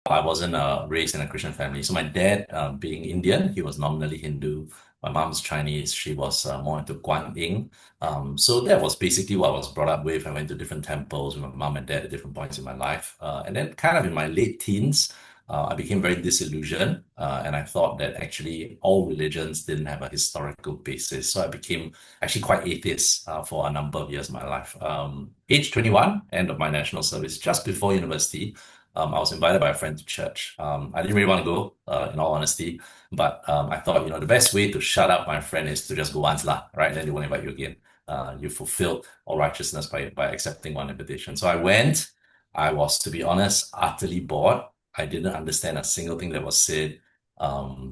I wasn't raised in a Christian family. So my dad, being Indian, he was nominally Hindu. My mom's Chinese. She was more into Guan Yin. So that was basically what I was brought up with. I went to different temples with my mom and dad at different points in my life. And then kind of in my late teens, I became very disillusioned. And I thought that actually all religions didn't have a historical basis. So I became actually quite atheist for a number of years of my life. Age 21, end of my national service, just before university, I was invited by a friend to church. I didn't really want to go, in all honesty, but I thought, the best way to shut up my friend is to just go once, lah, right? Then they won't invite you again. You fulfilled all righteousness by accepting one invitation. So I went. I was, to be honest, utterly bored. I didn't understand a single thing that was said.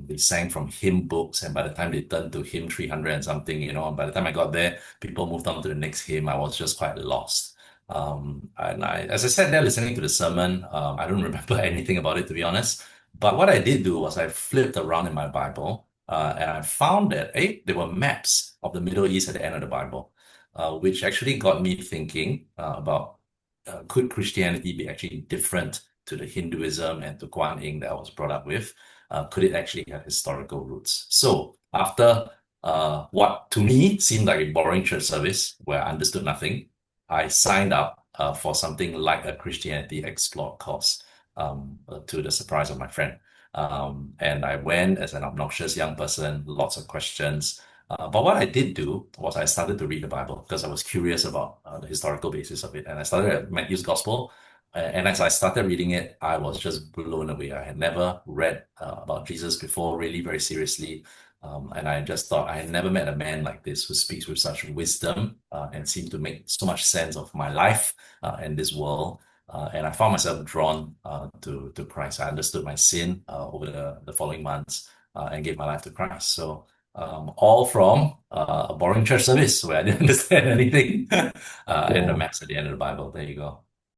They sang from hymn books, and by the time they turned to hymn 300 and something, by the time I got there, people moved on to the next hymn. I was just quite lost. And as I sat there listening to the sermon, I don't remember anything about it, to be honest. But what I did do was I flipped around in my Bible, and I found that, hey, there were maps of the Middle East at the end of the Bible, which actually got me thinking about, could Christianity be actually different to the Hinduism and to Guan Yin that I was brought up with? Could it actually have historical roots? So after what to me seemed like a boring church service where I understood nothing, I signed up for something like a Christianity Explored course, to the surprise of my friend. And I went as an obnoxious young person, lots of questions. But what I did do was I started to read the Bible because I was curious about the historical basis of it. And I started at Matthew's Gospel. And as I started reading it, I was just blown away. I had never read about Jesus before, really, very seriously. And I just thought I had never met a man like this who speaks with such wisdom and seemed to make so much sense of my life and this world. And I found myself drawn to Christ. I understood my sin over the following months and gave my life to Christ. So all from a boring church service where I didn't understand anything and the Wow. maps at the end of the Bible. There you go.